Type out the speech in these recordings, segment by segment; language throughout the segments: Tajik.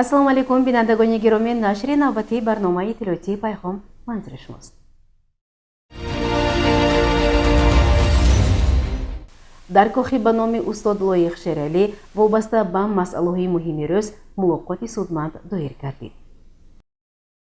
ассалому алейкум бинандагони гироми, нашри навбати барномаи иттилоотии пайхом манзури шумост. дар кохи ба номи устод Лоиқ Шералӣ вобаста ба масъалаҳои муҳими рӯз мулоқоти судманд доир гардид.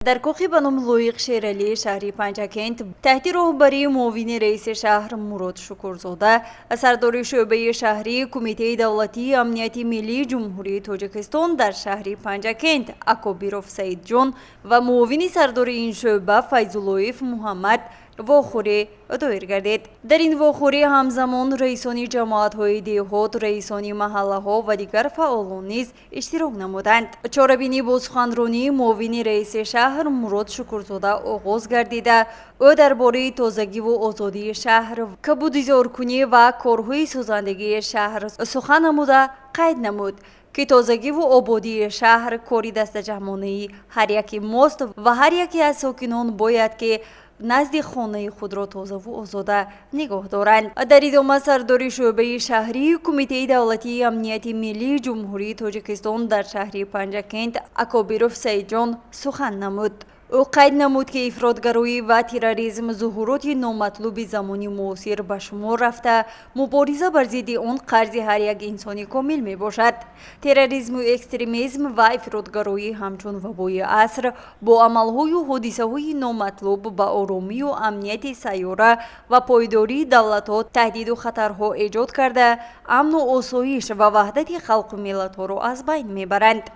در کوخی به نام لویق شیرالی شهری پنجکент تحت راهبری معاون رئیس شهر مراد شکرزاده سردار شعبه شهری کمیته دولتی امنیت ملی جمهوری تاجیکستان در شهر پنجکent اکابیروف سعید جان و معاون سردار این شعبه فیض‌اللهیف محمد واخوری دایر گردید. در این واخوری همزمان رئیسان جماعت‌های دهات، رئیسان محله‌ها و دیگر فعالان نیز اشتراک نمودند. چاره‌بینی با سخنرانی معاون رئیس شهر مراد شکرزاده آغاز گردیده او درباره تازگی و آزادی شهر، کبودیزارکنی و کارهای سازندگی شهر سخن نموده قید نمود که تازگی و آبادی شهر کاری دست جمعانه‌ای هر یکی ماست و هر یکی از ساکنان باید که نزد خانه خود را تازه و آزاده نگاه دارند. در ادامه سردار شعبه شهری کمیته دولتی امنیت ملی جمهوری تاجیکستان در شهر پنجکent اکابیروف سعید جان سخن نمود. او قید نمود که افراطگرایی و تروریسم ظهورات نامطلوب زمانی معاصر به شمار رفته، مبارزه بر ضد آن قرض هر یک انسانی کامل می باشد. تروریسم و اکستریمیسم و افراطگرایی همچون وبای عصر با عملهای و حادثه‌های نامطلوب به آرامی و امنیت سیاره و پایداری دولت‌ها تهدید و خطرها ایجاد کرده، امن و آسایش و وحدت خلق و ملت‌ها را از بین میبرند.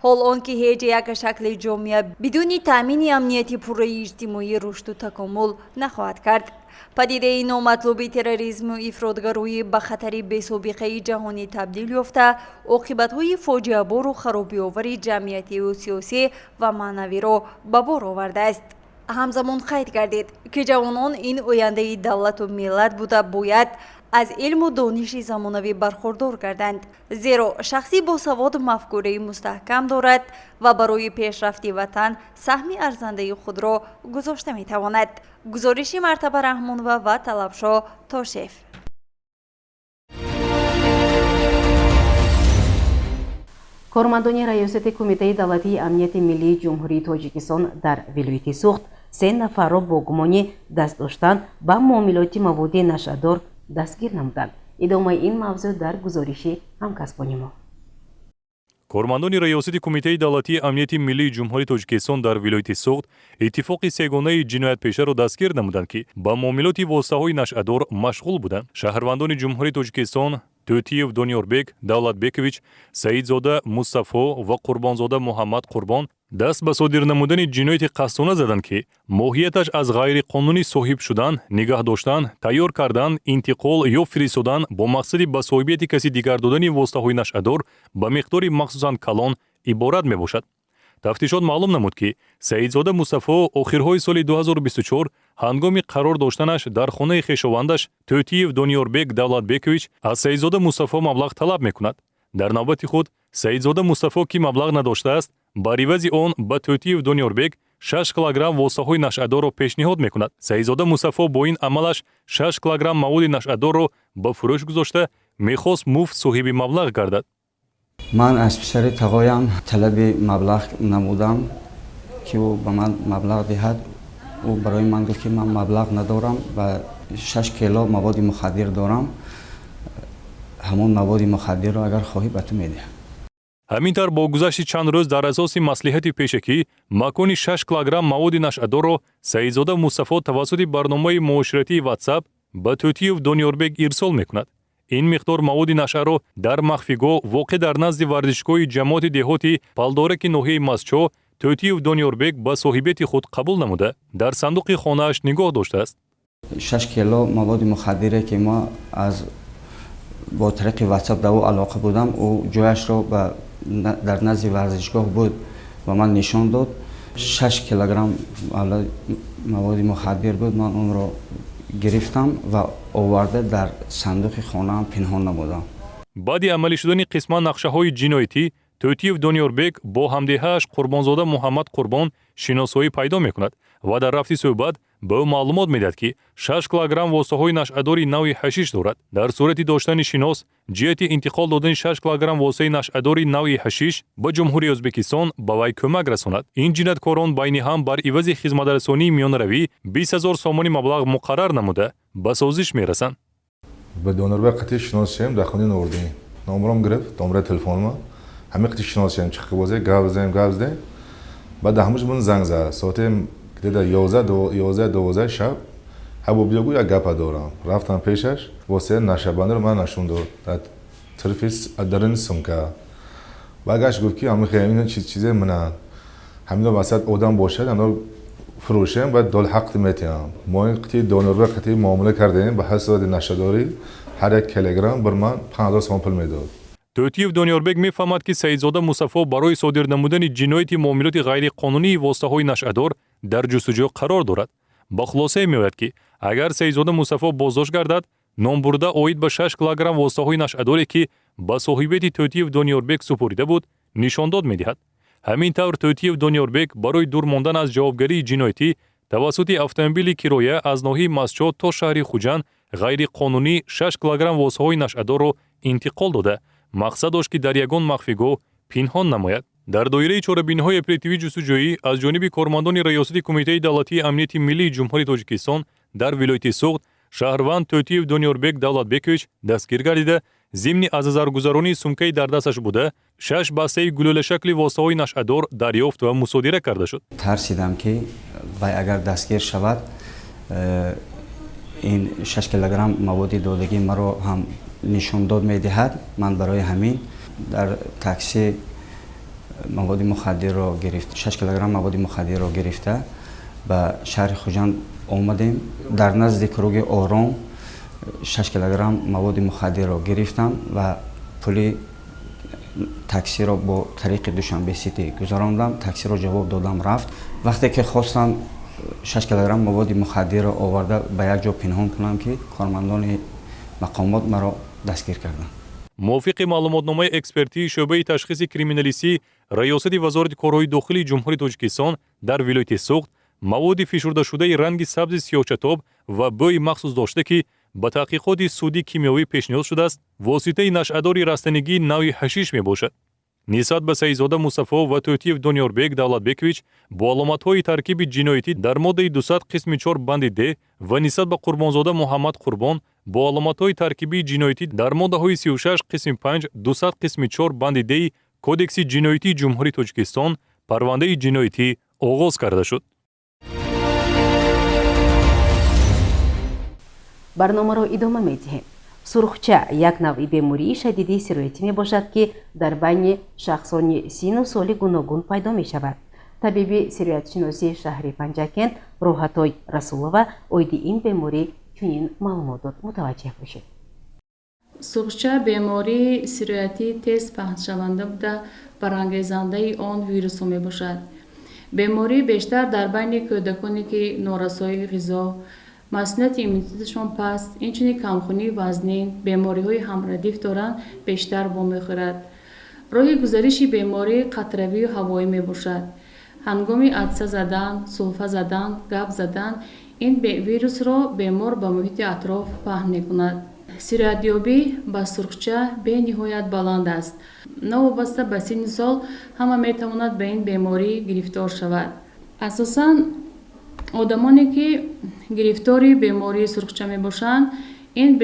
حال آنکه هیچ یک شکل جامعه بدون تامین امنیتی پوره اجتماعی رشد و تکامل نخواهد کرد. پدیده نامطلوب تروریسم و افراطگرایی به خطر بی‌سابقه جهانی تبدیل یافته، عاقبت‌های فاجعه‌بار و خرابی‌آور جمعیتی و سیاسی و معنوی را به بار آورده است. همزمان قید گردید که جوانان این آینده دولت و ملت بوده باید از علم و دانش زمانوی برخوردار گردند، زیرا شخصی با سواد مفکوره مستحکم دارد و برای پیشرفت وطن سهم ارزنده خود را گذاشته می تواند. گزارش مرتبه رحمان و طلبشاه تاشف. کارمندان ریاست کمیته دولتی امنیت ملی جمهوری تاجیکستان در ولایت سوخت 3 نفر را با گمان دست داشتن به معاملات مواد نشه‌دار دستگیر نمودند. ادامه این موضوع در گزارش همکسبان ما. کارمندان ریاست کمیته دولتی امنیت ملی جمهوری تاجیکستان در ولایت سوخت اتفاق سگانه جنایت پیشه را دستگیر نمودند که با معاملات واسطه‌های نشه‌دار مشغول بودند. شهروندان جمهوری تاجیکستان توتیف دونیوربек давлатбекович, саидзода мустафо ва қурбонзода муҳаммад қурбон даст ба содир намудани ҷинояти қасдона заданд ки моҳияташ аз ғайриқонунӣ соҳиб шудан, нигаҳ доштан, тайёр кардан, интиқол ё фиристодан бо мақсади ба соҳибияти каси дигар додани воситаҳои нашъадор ба миқдори махсусан калон иборат мебошад. тафтишот маълум намуд ки саидзода мустафо охирҳои соли 2024 ҳангоми қарор доштанаш дар хонаи хешовандаш Тӯтиев Дониёрбек Давлатбекович аз Саидзода Мустафо маблағ талаб мекунад. дар навбати худ Саидзода Мустафо ки маблағ надоштааст, ба ривази он ба Тӯтиев Дониёрбек 6 килограмм воситаҳои нашъадорро пешниҳод мекунад. Саидзода Мустафо бо ин амалаш 6 килограмм маводи нашъадорро ба фурӯш гузошта мехост муфт соҳиби маблағ гардад. من از پسر تقایم طلب مبلغ نمودم که او به من مبلغ دهد. او برای من گفت که من مبلغ ندارم و 6 کیلو مواد مخدر دارم. همون مواد مخدر را اگر خواهی به تو میده. ҳаминтар бо гузашти чанд рӯз дар асоси маслиҳати пешакӣ макони 6 килограмм маводи нашъадорро Саидзода Мустафо тавассути барномаи муоширатии WhatsApp ба Тӯтиев Дониёрбек ирсол мекунад. ин миқдор маводи нашъаро дар махфигоҳ воқеъ дар назди варзишгоҳи ҷамоати деҳоти палдораки ноҳияи Мазчо Тӯтиев Дониёрбек ба соҳибияти худ қабул намуда дар сандуқи хонааш нигоҳ доштааст. 6 کیلو مواد مخدره که ما از با طریق واتساپ در او علاقه بودم، او جایش را در نزد ورزشگاه بود و من نشان داد. 6 کیلوگرم مواد مخدر بود. من اون را گرفتم و آورده در صندوق خانه‌ام پنهان نمودم. баъди амалӣ шудани қисман нақшаҳои ҷиноятӣ توتیف دونیوربک با همدیهاش قربانزاده محمد قربان شناسایی پیدا میکند و در رفتی صحبت به او معلومات میدهد که 6 کیلوگرم واسطه‌های نشأه‌داری نوع حشیش دارد. در صورت داشتن شناس جهت انتقال دادن 6 کیلوگرم واسطه نشأه‌داری نوع حشیش به جمهوری ازبکستان به وی کمک رساند. این جنایتکاران بین هم بر عوض خدمترسانی میانروی 20000 سومانی مبلغ مقرر نموده به سازش میرسند. به دونوربک قطعی شناسیم در خانه نوردی. نمرم گرفت، نمره تلفنم. همه قطعی شناسیم چه بازه گاز بعد همش من زنگ زد. ساعت دیده 11 شب هبو بیاگو یا گپ دارم. رفتم پیشش واسه نشابنده رو من نشون داد. در طرفش درن سمکه. بعدش گفت که همه خیلی چیزی منن. همین واسط آدم باشه انا فروشم و دل حق میتیم. ما قطعی دونوربک قطعی معامله کردیم به حساب نشاداری هر 1 کیلوگرم بر من 50 سامپل میداد. توتیف دونیوربک میفهمد که سیدزاده مصطفی برای صادر نمودن جنایت معاملات غیر قانونی واسطه‌های نشأه‌دار در جستجو قرار دارد. با خلاصه می‌آید که اگر سیدزاده مصطفی بازداشت گردد نام برده اوید به 6 کیلوگرم واسطه‌های نشأه‌داری که با صاحبیت توتیف دونیوربک سپرده بود نشان داد می‌دهد. همین طور توتیف دونیوربک برای دور ماندن از جوابگری جنایتی توسط اتومبیل کرایه از ناحیه مسجد تا شهر خوجند غیر قانونی 6 کیلوگرم واسطه‌های نشأه‌دار را انتقال داده مقصد داشت که در یگان مخفیگاه پنهان نماید. در دایره چاره‌بینی‌های اپراتیوی جستجویی از جانب کارمندان ریاست کمیته دولتی امنیت ملی جمهوری تاجیکستان در ولایت سوغد شهروند توتیف دونیوربک دولتبیکویچ دستگیر گردیده ضمن از زرگزارانی سمکه در دستش بوده 6 بسته گلوله شکل واسطه‌های نشأه‌دار دریافت و مصادره کرده شد. ترسیدم که وای اگر دستگیر شود این 6 کیلوگرم مواد دودگی مرا هم نشان داد می‌دهد. من برای همین در تاکسی مواد مخدر را گرفت 6 کیلوگرم مواد مخدر را گرفته به شهر خوجند آمدیم. در نزد کروگ آرام 6 کیلوگرم مواد مخدر را گرفتم و پول تاکسی را با طریق دوشنبه سیتی گذراندم. تاکسی را جواب دادم رفت. وقتی که خواستم 6 کیلوگرم مواد مخدر را آورده به یک جا پنهان کنم که کارمندان مقامات مرا دستگیر کردند. موافق معلوماتنامه اکسپرتی شعبه تشخیص کریمینالیستی ریاست وزارت کارهای داخلی جمهوری تاجیکستان در ولایت سوغد مواد فشرده شده رنگ سبز سیاه‌چتاب و بوی مخصوص داشته که با تحقیقات سودی کیمیایی پیشنهاد شده است واسطه نشأه‌داری رستنگی نوع حشیش می باشد. نسبت به سیدزاده مصطفی و توتیف دونیوربک دولتبیکویچ با علامت‌های ترکیب جنایتی در ماده 200 قسم 4 بند د و نسبت به قربانزاده محمد قربان با علامت‌های ترکیبی جنایتی در ماده‌های 36 قسم 5 200 قسم 4 بند د کدکس جنایتی جمهوری تاجیکستان پرونده جنایتی آغاز کرده شد. برنامه را ادامه می‌دهیم. سرخچه یک نوع بیماری شدیدی سیرویتی می باشد که در بین شخصان سن و سال گوناگون پیدا می شود. طبیب سیرویت شناسی شهر پنجکند روحتای رسولова اوید این بیماری چنین معلومات متوجه باشید. سرخچه بیماری سیرویتی تیز پخش شونده بوده برانگیزنده آن ویروس می باشد. بیماری بیشتر در بین کودکانی که نارسایی غذا مسئولیت ایمنیتشان پست، اینچنین کمخونی وزنین، بیماری‌های همردیف دارند بیشتر می‌خورد. راه گذریش بیماری قطروی و هوایی میباشد. هنگام عطسه زدن، سلفه زدن، گپ زدن، این ویروس را بیمار به محیط اطراف پهن می‌کند. سیرویت‌یابی با سرخچه به نهایت بلند است. نوابسته به سن سال همه می‌تواند به این بیماری گرفتار شود. اساساً آدمانی که گرفتاری بیماری سرخچه می باشند این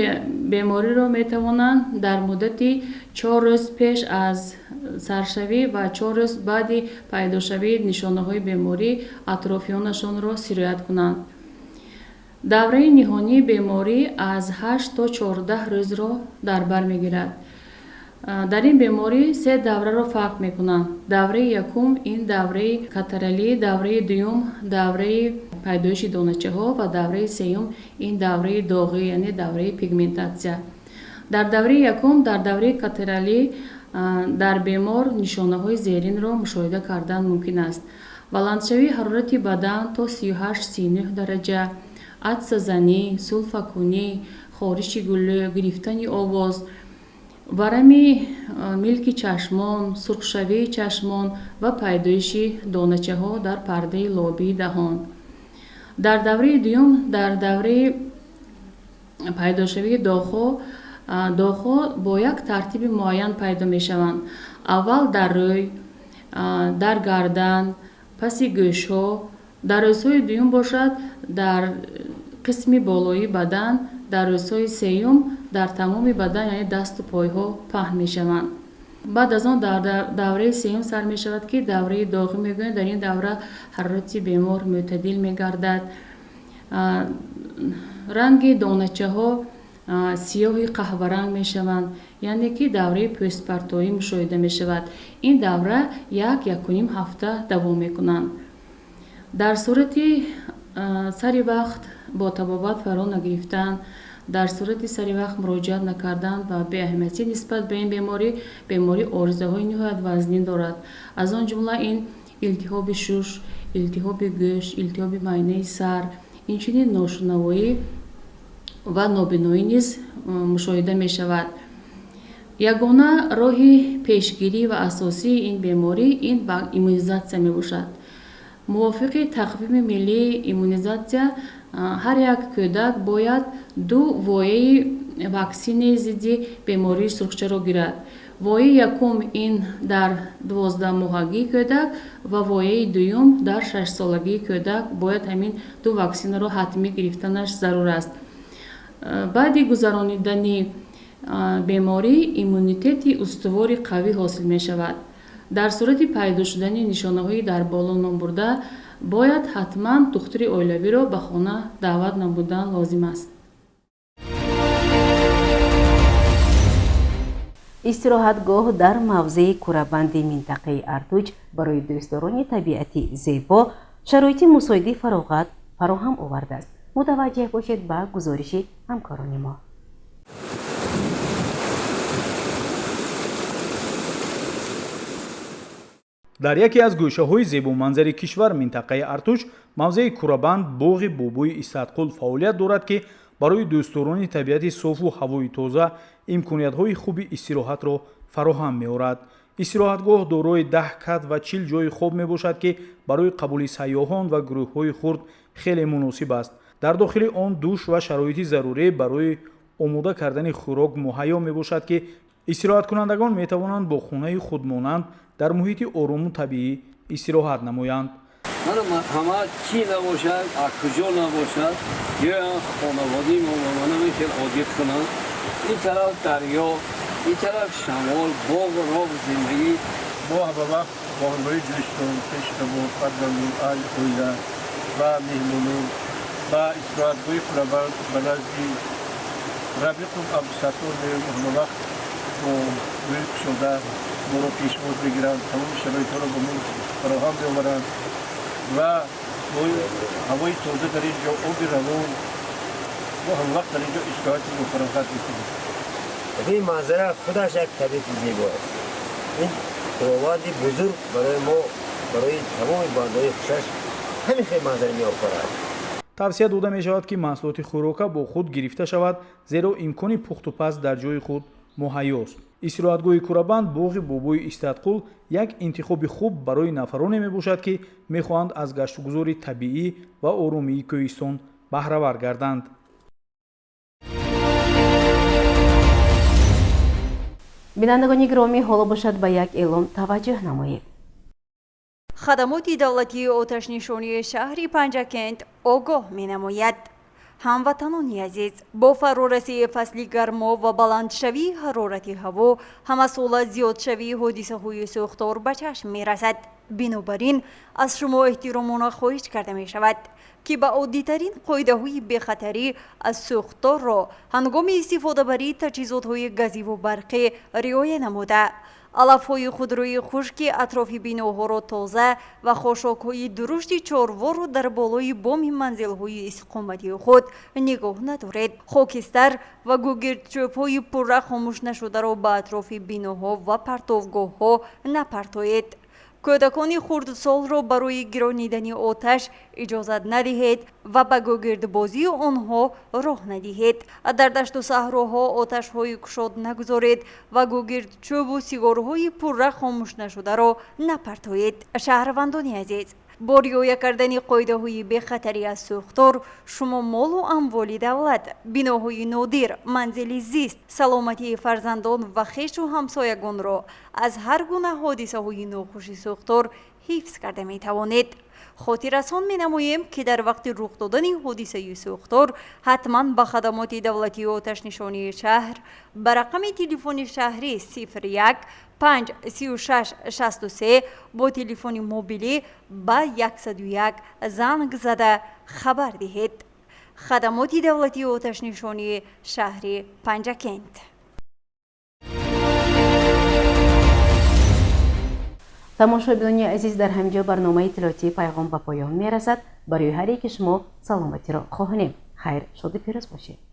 بیماری را می توانند در مدت 4 روز پیش از سرشوی و 4 روز بعد پیدا شوی نشانه های بیماری اطرافیانشان را سیرویت کنند. دوره نهانی بیماری از 8 تا 14 روز را در بر می گیرد. در این بیماری 3 دوره را فرق می کنند. دوره یکم این دوره کاترالی، دوره دوم دوره پیدایش دانچه ها و دوره سوم این دوره داغی یعنی دوره پیگمنتاسیا. در دوره یکم در دوره کاترالی در بیمار نشانه های زیرین را مشاهده کردن ممکن است. بلندشوی حرارت بدن تا 38-39 درجه، عطسه زنی، سلفه کنی، خارش گلوله، گرفتن آواز варами милки чашмон, сурхшавии чашмон ва пайдоиши доначаҳо дар пардаи лобии даҳон. дар давраи дуюм, дар давраи пайдошавии доғҳо бо як тартиби муайян пайдо мешаванд. аввал дар рӯй, дар гардан, паси гӯшҳо, дар рӯзҳои дуюм бошад дар қисми болоии бадан, дар рӯзҳои сеюм дар тамоми бадан яъне дасту пойҳо паҳн мешаванд. баъд аз он дар давраи сеюм сар мешавад ки давраи доғӣ мегӯянд. дар ин давра ҳарорати бемор мӯътадил мегардад. ранги доначаҳо сиёҳи қаҳваранг мешаванд, яъне ки давраи пӯстпартоӣ мушоҳида мешавад. ин давра 1-1.5 ҳафта давом мекунанд. дар сурати сари вақт бо табобат фаро нагирифтан, дар сурати сари вақт муроҷиат накардан ва беаҳамиятӣ нисбат ба ин беморӣ оризаҳои ниҳоят вазнин дорад. аз он ҷумла ин илтиҳоби шуш, илтиҳоби гӯш, илтиҳоби майнаи сар, инчунин ношунавоӣ ва нобиноӣ низ мушоҳида мешавад. ягона роҳи пешгирӣ ва асосии ин беморӣ ин иммунизатсия мебошад. мувофиқи тақвими миллии иммунизатсия ҳар як кӯдак бояд 2 вояи ваксини зидди бемории сурхчаро гирад. вояи якум ин дар 12-моҳагии кӯдак ва вояи дуюм дар 6-солагии кӯдак бояд ҳамин 2 ваксинаро ҳатмӣ гирифтанаш зарур аст. баъди гузаронидани беморӣ иммунитети устувори қавӣ ҳосил мешавад. дар сурати пайдо шудани нишонаҳои дар боло ном бурда бояд ҳатман духтури оилавиро ба хона даъват намудан лозим аст. истироҳатгоҳ дар мавзеи кӯрабанди минтақаи Артуҷ барои дӯстдорони табиати зебо шароити мусоиди фароғат фароҳам овардааст. мутаваҷҷеҳ бошед ба гузориши ҳамкорони мо. дар яке аз гӯшаҳои зебоманзари кишвар минтақаи Артуҷ мавзеи кӯрабанд боғи бобӯи Истадқул фаъолият дорад ки барои дӯстдорони табиати софу ҳавои тоза имкониятҳои хуби истироҳатро фароҳам меорад. истироҳатгоҳ дорои 10 кат ва 40 ҷои хоб мебошад ки барои қабули сайёҳон ва гурӯҳҳои хурд хеле муносиб аст. дар дохили он душ ва шароити зарурӣ барои омода кардани хӯрок муҳайё мебошад ки истироҳаткунандагон метавонанд бо хонаи худмонанд дар муҳити орому табиӣ истироҳат намоянд. ҳама чӣ набошад, аз куҷо набошад, ё хонаводии мо ба мана мехел одид кунанд. ин тараф дарё, ин тараф шамол, боғ рог зиндагӣ. мо ҳамавақт бо ҳамроҳи дӯстон, пешқабот, фарзандон, аҳли оила ва меҳмонон ба истироҳатгоҳи кӯрабанд ба назди рабиқум абдусаттор меоем. ҳамавақт бо рӯи кушода моро пешвоз мегиранд, тамоми шароитҳоро ба мо фароҳам меоваранд ва ҳавои тоза дар ин ҷо, оби равон, мо ҳамавақт дар ин ҷо истироҳати муфароғат мекунем. ин манзара худаш як табиати зебо аст. ин худованди бузург барои мо, барои тамоми бандаҳои хушаш ҳамин хел манзара меофарад. тавсия дода мешавад ки маҳсулоти хӯрока бо худ гирифта шавад, зеро имкони пухтупаз дар ҷои худ муҳайёст. истироҳатгоҳи кӯрабанд боғи бобӯи Истадқул як интихоби хуб барои нафароне мебошад ки мехоҳанд аз гаштугузори табиӣ ва оромии кӯҳистон баҳравар гарданд. бинандагони гиромӣ, ҳоло бошад ба як эълон таваҷҷӯҳ намоед. хадамоти давлатии оташнишонии шаҳри Панҷакент огоҳ менамояд. ҳамватанони азиз, бо фарорасии фасли гармо ва баландшавии ҳарорати ҳаво ҳамасола зиёдшавии ҳодисаҳои сӯхтор ба чашм мерасад. бинобар ин аз шумо эҳтиромона хоҳиш карда мешавад ки ба оддитарин қоидаҳои бехатарӣ аз сӯхторро ҳангоми истифодабарӣ таҷҳизотҳои газиву барқӣ риоя намуда, алафҳои худрӯи хушки атрофи биноҳоро тоза ва хошокҳои дурушти чорворо дар болои боми манзилҳои иstiqоматии худ нигоҳ надоред. хокистар ва гугирдчӯбҳои пурра хомӯш нашударо ба атрофи биноҳо ва партовгоҳҳо напартоед. کودکان خردسال را برای گرانیدن آتش اجازت ندهید و به گوگردبازی آنها راه ندهید. در دشت و صحراها آتش‌های گشاد نگذارید و گوگردچوب و سیگارهای پرره خاموش نشده را نپرتایید. شهروندان عزیز، با رعایت کردن قاعده‌های بی‌خطری از سوختار، شما مال و اموال دولت، بناهای نادر، منزل زیست، سلامتی فرزندان و خویش و همسایگان را از هر گونه حادثه‌های ناخوش سوختار حفظ کرده می‌توانید. خاطررسان می‌نماییم که در وقت رخ دادن حادثه سوختار حتما به خدمات دولتی آتش نشانی شهر به رقم تلفن شهری 01 5 36 63 با تلفن موبیلی به 101 زنگ زده خبر دهید. خدمات دولتی آتش نشانی شهری پنجکند. تماشاگران عزیز، در همینجا برنامه اطلاعاتی پیغام به پایان میرسد. برای هر یک شما سلامتی را خواهانیم. خیر، شاد و پیروز باشید.